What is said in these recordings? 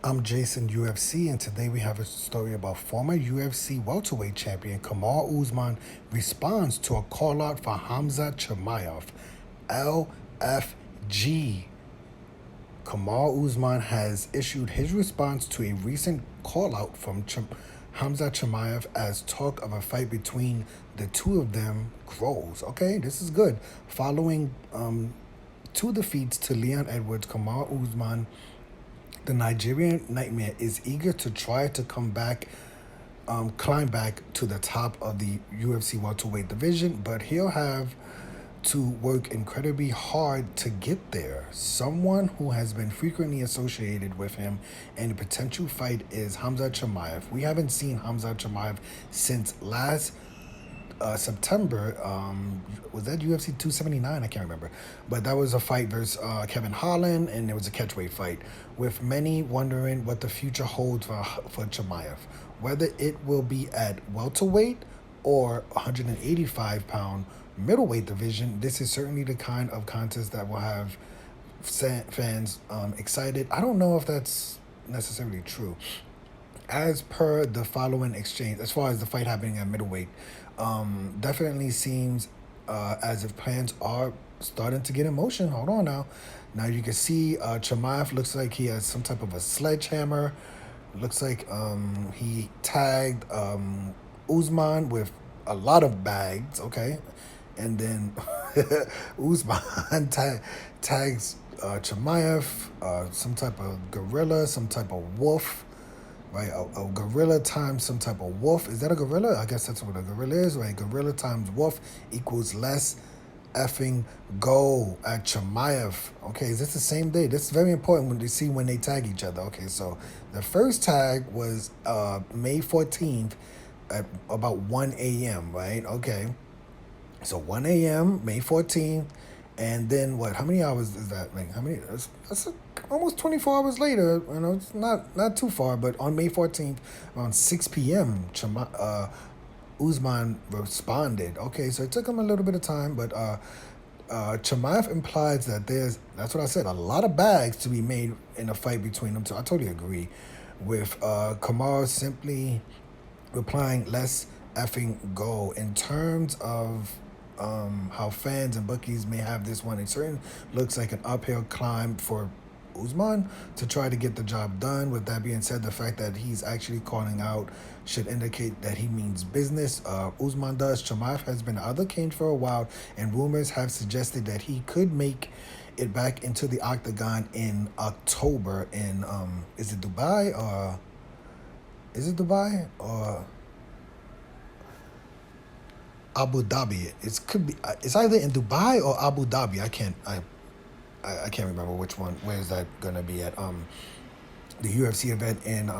I'm Jason UFC, and today we have a story about former UFC welterweight champion Kamaru Usman responds to a call out for Khamzat Chimaev. LFG. Kamaru Usman has issued his response to a recent call out from Khamzat Chimaev as talk of a fight between the two of them grows. Okay, this is good. Following two defeats to Leon Edwards, Kamaru Usman, the Nigerian Nightmare, is eager to try to climb back to the top of the UFC welterweight division, but he'll have to work incredibly hard to get there. Someone who has been frequently associated with him and a potential fight is Khamzat Chimaev. We haven't seen Khamzat Chimaev since last September. Was that UFC 279? I can't remember. But that was a fight versus Kevin Holland, and it was a catchweight fight, with many wondering what the future holds for Chimaev. Whether it will be at welterweight or 185-pound middleweight division, this is certainly the kind of contest that will have fans excited. I don't know if that's necessarily true. As per the following exchange, as far as the fight happening at middleweight, definitely seems as if plans are starting to get in motion. Hold on now. Now you can see Chimaev looks like he has some type of a sledgehammer. Looks like he tagged Usman with a lot of bags, okay? And then Usman tags Chimaev, some type of gorilla, some type of wolf, right? A gorilla times some type of wolf. Is that a gorilla? I guess that's what a gorilla is, right? Gorilla times wolf equals less effing go at Chimaev. Okay, is this the same day? This is very important when they see when they tag each other. Okay, so the first tag was May 14th at about 1 a.m., right? Okay. So 1 a.m., May 14th, and then what? How many hours is that? Like how many? That's almost 24 hours later. You know, it's not too far, but on May 14th, around 6 p.m., Usman responded. Okay, so it took him a little bit of time, but Chimaev implies that that's what I said, a lot of bags to be made in a fight between them two. I totally agree with Kamaru simply replying, let's effing go. In terms of how fans and bookies may have this one, it certainly looks like an uphill climb for Usman to try to get the job done. With that being said, the fact that he's actually calling out should indicate that he means business. Usman does. Chimaev has been out of the cage for a while, and rumors have suggested that he could make it back into the octagon in October in is it Dubai or Abu Dhabi? It's either in Dubai or Abu Dhabi. I can't remember which one. Where is that gonna be at? The UFC event in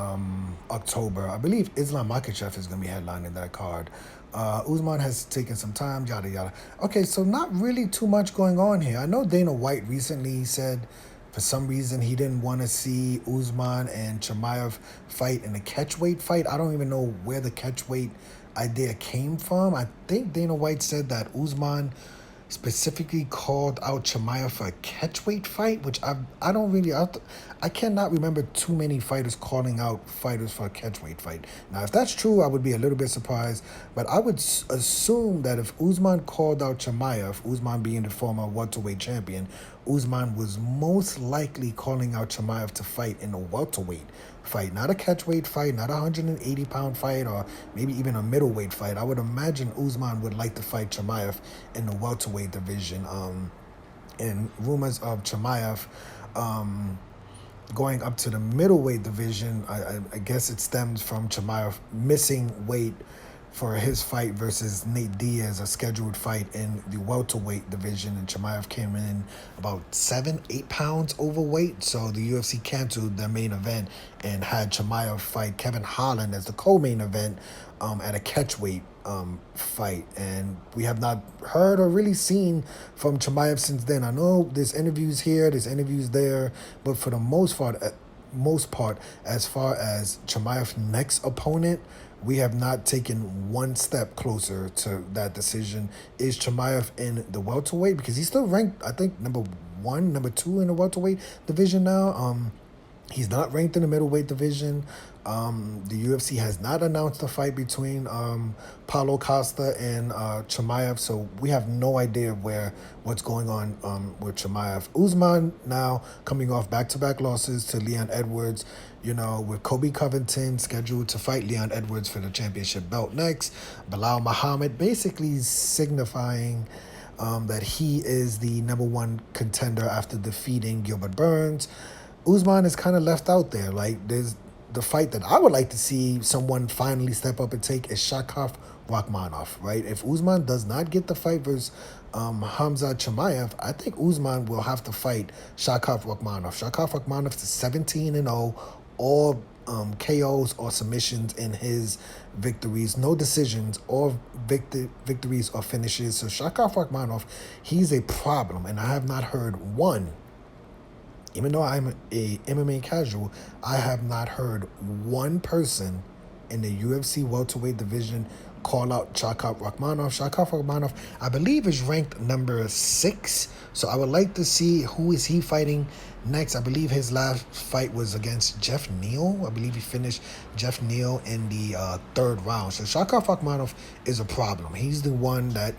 October. I believe Islam Makhachev is gonna be headlining that card. Usman has taken some time, yada yada. Okay, so not really too much going on here. I know Dana White recently said for some reason he didn't want to see Usman and Chimaev fight in a catchweight fight. I don't even know where the catchweight idea came from. I think Dana White said that Usman specifically called out Chimaev for a catchweight fight, which I don't really I cannot remember too many fighters calling out fighters for a catchweight fight. Now, if that's true, I would be a little bit surprised, but I would assume that if Usman called out Chimaev, Usman being the former welterweight champion, Usman was most likely calling out Chimaev to fight in a welterweight fight, not a catchweight fight, not a 180-pound fight, or maybe even a middleweight fight. I would imagine Usman would like to fight Chimaev in the welterweight division. And rumors of Chimaev going up to the middleweight division, I guess it stems from Chimaev missing weight for his fight versus Nate Diaz, a scheduled fight in the welterweight division, and Chimaev came in about 7-8 pounds overweight, so the UFC canceled their main event and had Chimaev fight Kevin Holland as the co-main event at a catchweight fight, and we have not heard or really seen from Chimaev since then. I know there's interviews here, there's interviews there, but for the most part, as far as Chimaev's next opponent, we have not taken one step closer to that decision. Is Chimaev in the welterweight? Because he's still ranked, I think, number 1, number 2 in the welterweight division now. He's not ranked in the middleweight division. The UFC has not announced a fight between Paulo Costa and Chimaev, so we have no idea what's going on with Chimaev. Usman now coming off back-to-back losses to Leon Edwards, with Kobe Covington scheduled to fight Leon Edwards for the championship belt next. Bilal Muhammad basically signifying that he is the number one contender after defeating Gilbert Burns. Usman is kind of left out there. Like, there's the fight that I would like to see someone finally step up and take is Khamzat Chimaev, right? If Usman does not get the fight versus Khamzat Chimaev, I think Usman will have to fight Khamzat Chimaev. Khamzat Chimaev is 17-0, all KOs or submissions in his victories, no decisions or victories or finishes. So Khamzat Chimaev, he's a problem, and I have not heard one. Even though I'm a MMA casual, I have not heard one person in the UFC welterweight division call out Khamzat Chimaev. Khamzat Chimaev, I believe, is ranked number 6. So I would like to see who is he fighting next. I believe his last fight was against Jeff Neal. I believe he finished Jeff Neal in the 3rd round. So Khamzat Chimaev is a problem. He's the one that,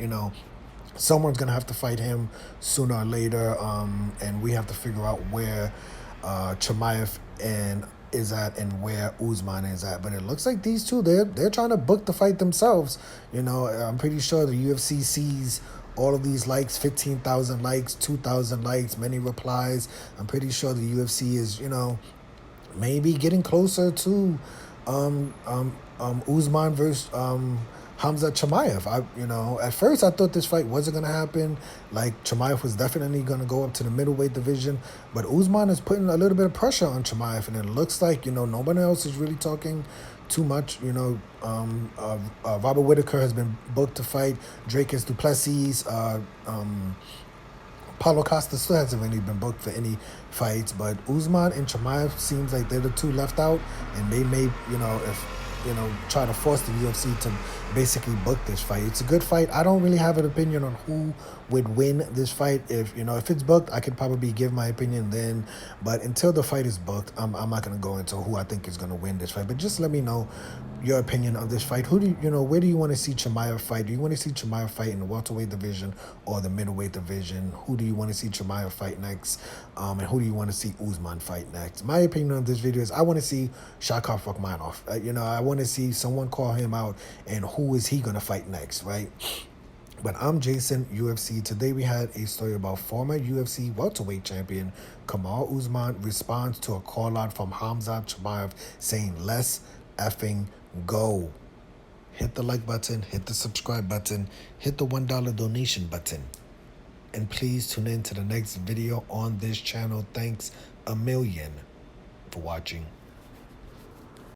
someone's going to have to fight him sooner or later, and we have to figure out where Chimaev is at and where Usman is at. But it looks like these two, they're trying to book the fight themselves. I'm pretty sure the UFC sees all of these likes, 15,000 likes, 2,000 likes, many replies. I'm pretty sure the UFC is, maybe getting closer to Usman versus Khamzat Chimaev. At first I thought this fight wasn't going to happen. Like, Chimaev was definitely going to go up to the middleweight division. But Usman is putting a little bit of pressure on Chimaev. And it looks like, nobody else is really talking too much. Robert Whittaker has been booked to fight Dracus du Plessis. Paulo Costa still hasn't really been booked for any fights. But Usman and Chimaev seems like they're the two left out. And they may, try to force the UFC to basically book this fight. It's a good fight. I don't really have an opinion on who would win this fight. If it's booked, I could probably give my opinion then. But until the fight is booked, I'm not going to go into who I think is going to win this fight. But just let me know your opinion of this fight. Where do you want to see Chimaev fight? Do you want to see Chimaev fight in the welterweight division or the middleweight division? Who do you want to see Chimaev fight next? And who do you want to see Usman fight next? My opinion on this video is I want to see Khamzat Chimaev. I want to see someone call him out, and who is he going to fight next, right? But I'm Jason, UFC. Today we had a story about former UFC welterweight champion Kamaru Usman responds to a call out from Khamzat Chimaev saying, "Let's effing go." Hit the like button, hit the subscribe button, hit the $1 donation button. And please tune in to the next video on this channel. Thanks a million for watching.